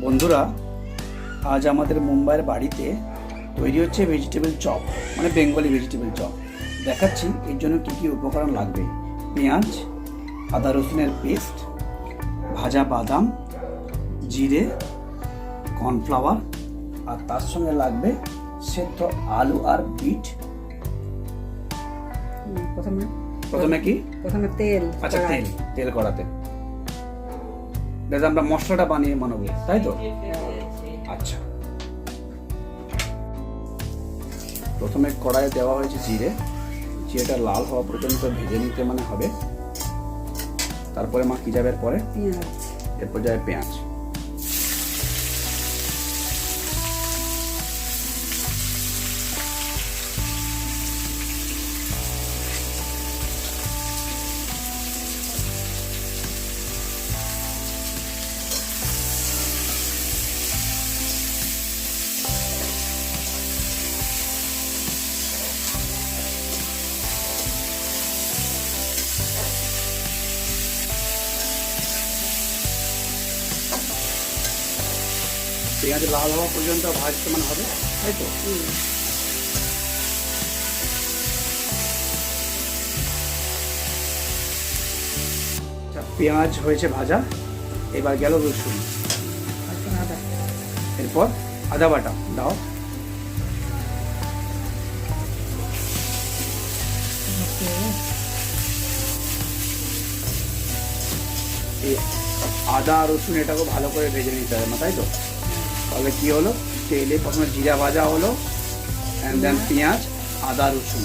বন্ধুরা, আজ আমাদের মুম্বাইয়ের বাড়িতে তৈরি হচ্ছে ভেজিটেবল চপ, মানে বেঙ্গলি ভেজিটেবল চপ। দেখাচ্ছি এর জন্য কী কী উপকরণ লাগবে। পেঁয়াজ, আদা রসুনের পেস্ট, ভাজা বাদাম, জিরে, কর্নফ্লাওয়ার, আর তার সঙ্গে লাগবে সেদ্ধ আলু আর বিট। প্রথমে কি? প্রথমে তেল। আচ্ছা, তেল কড়াতে আমরা মশলাটা বানিয়ে বানাবো, তাই তো? আচ্ছা, প্রথমে কড়াইয়ে দেওয়া হয়েছে জিরেটা লাল হওয়া পর্যন্ত ভেজে নিতে হবে। তারপরে কি যাবে? পরে এরপর যাবে পেঁয়াজ। পেঁয়াজ লাল হওয়া পর্যন্ত ভাজতে হবে, তাই তো? পেঁয়াজ হয়েছে ভাজা, এবার গেল রসুন, এরপর আদা বাটা দাও। আদা রসুন এটাকে ভালো করে ভেজে নিতে হবে না, তাই তো? তাহলে কি হলো? তেলে প্রথমে জিরা ভাজা হলো, এন্ড দেন পেঁয়াজ, আদা রসুন।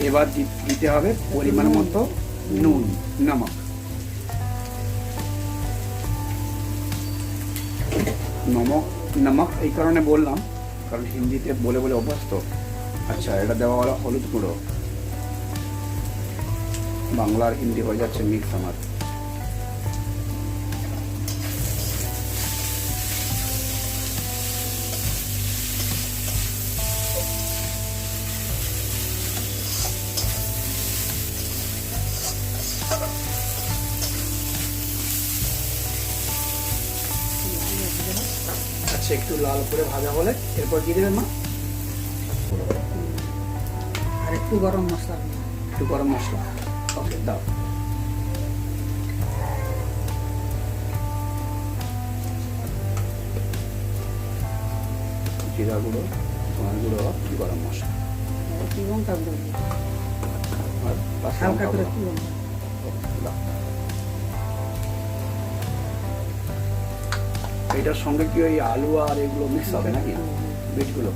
এবার দিতে হবে পরিমাণ মতো নুন, নমক। নমক এই কারণে বললাম, কারণ হিন্দিতে বলে বলে অভ্যস্ত। আচ্ছা, এটা দেওয়া হলো হলুদ গুঁড়ো। বাংলা আর হিন্দি হয়ে যাচ্ছে মিক্স আমার। আচ্ছা, একটু লাল করে ভাজা হলে এরপর দিয়ে দেবেন মা? আর একটু গরম মশলা। ওকে, দাও। জিরা গুঁড়ো, ধনে গুঁড়ো, গরম মশলা, হালকা করে এটার সঙ্গে কি ওই আলু আর এগুলো মিক্স হবে নাকি? বিটগুলো?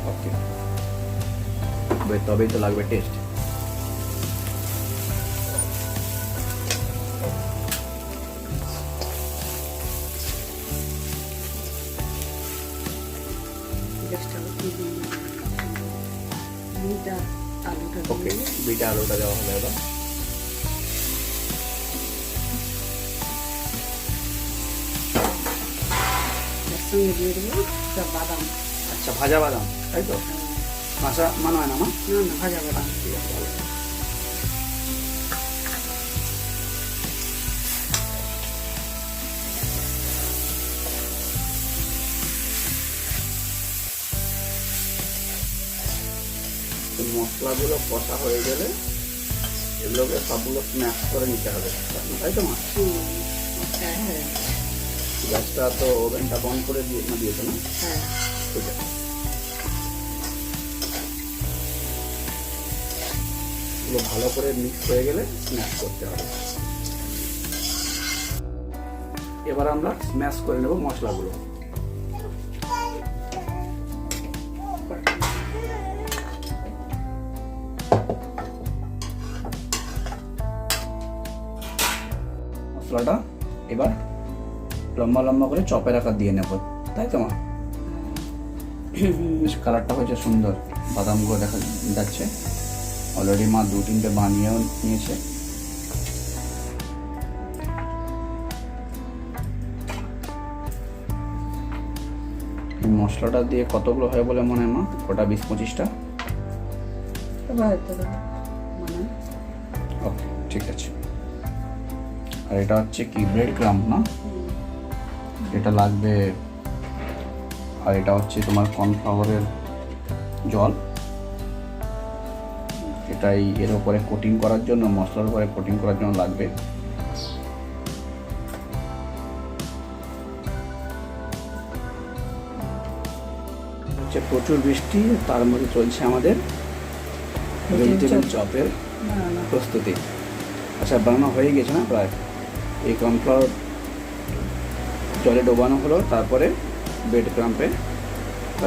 ওকে, তবেই তো লাগবে টেস্ট। ওকে, বিটা আলুটা দেওয়া হলো। এবার সঙ্গে দিয়ে দেবো বাদাম। আচ্ছা, ভাজা বাদাম, তাই তো? কাঁচা মনে হয় না মা? না, ভাজা বাদাম। ঠিক আছে, ভালো। মশলাগুলো কষা হয়ে গেলে এগুলোকে সবগুলো স্ম্যাশ করে নিতে হবে, তাই তো মা? গ্যাসটা তো ওভেনটা বন্ধ করে দিয়েছে না? হ্যাঁ, ঠিক আছে। এগুলো ভালো করে মিক্স হয়ে গেলে স্ম্যাশ করতে হবে। এবার আমরা স্ম্যাশ করে নেব মশলাগুলো। মশলাটা এবার লম্বা লম্বা করে চপের আকার দিয়ে নেব, তাই তো মা? বেশ কালারটা হয়েছে সুন্দর, বাদামগুলো দেখা যাচ্ছে। অলরেডি মা 2-3টে বানিয়েও নিয়েছে। মশলাটা দিয়ে কতগুলো হয় বলে মনে হয় মা? ওটা 20-25টা। তবে হয়তো মানে ওকে, ঠিক আছে। আর এটা হচ্ছে কি ব্রেড ক্রাম না? এটা লাগবে। আর এটা হচ্ছে তোমার কর্নফ্লাওয়ারের জল। এটাই এর উপরে কোটিং করার জন্য, মশলার উপরে কোটিং করার জন্য লাগবে। হচ্ছে প্রচুর বৃষ্টি, তার মধ্যে চলছে আমাদের ভেজিটেবল চপের না না প্রস্তুতি। আচ্ছা, বানানো হয়ে গেছে না প্রায়? এই কর্নফ্লাওয়ার জলে ডোবানো হলো, তারপরে ব্রেড ক্রাম্পে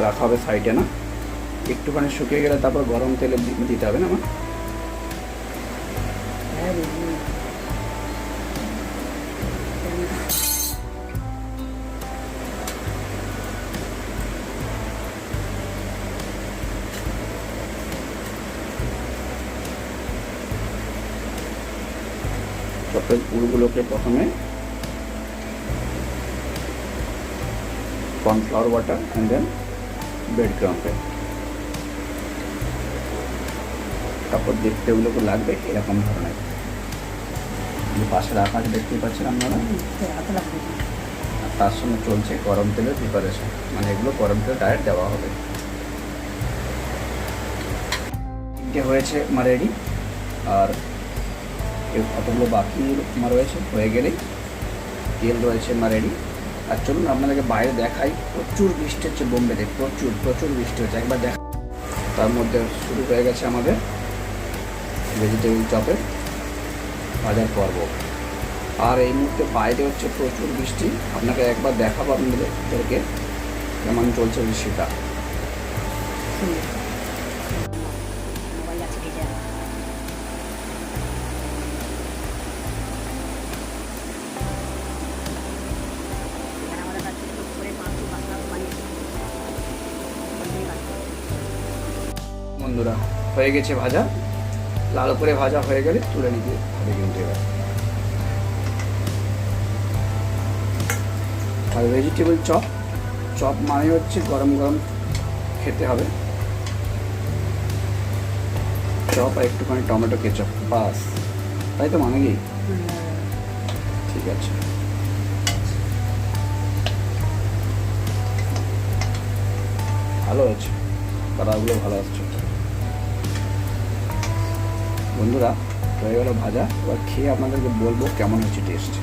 রাখা হবে সাইডে না? একটুখানি শুকিয়ে গেলে তারপর গরম তেলে দিতে হবে না মা? হ্যাঁ দিদি। চপের পুরগুলোকে প্রথমে cornflour water and then bread ক্রাম্পে, তারপর দেখতে ওগুলোকে লাগবে এরকম ধরনের। যে পাশে রাখা আছে দেখতেই পাচ্ছেন আপনারা। হাতে লাগবে না। আর তার সঙ্গে চলছে গরম তেলের প্রিপারেশন, মানে এগুলো গরম তেলে ডাইরেক্ট দেওয়া হবে। তিনটে হয়েছে আমার রেডি, আর কতগুলো বাকি আমার রয়েছে, হয়ে গেলেই তেল রয়েছে আমার রেডি। আর চলুন আপনাদেরকে বাইরে দেখাই। প্রচুর বৃষ্টি হচ্ছে বোম্বেতে, প্রচুর প্রচুর বৃষ্টি হচ্ছে, একবার দেখা। তার মধ্যে শুরু হয়ে গেছে আমাদের ভেজিটেবল চপের ভাজার পর্ব। আর এই মুহূর্তে বাইরে হচ্ছে প্রচুর বৃষ্টি, আপনাকে একবার দেখাবো আপনাদেরকে কেমন চলছে বৃষ্টিটা। বন্ধুরা, হয়ে গেছে ভাজা, লাল করে ভাজা হয়ে গেলে তুলে নিতে হবে কিন্তু এবার। আর ভেজিটেবল চপ, চপ মানে হচ্ছে গরম গরম খেতে হবে। চপ আর একটুখানি টমেটো কেচাপ, বাস। তাই তো মানে কি? ঠিক আছে। ভালো হয়েছে, কালারগুলো ভালো আসছে। বন্ধুরা, হয়ে গেল ভাজা, এবার খেয়ে আপনাদেরকে বলবো কেমন হচ্ছে টেস্ট।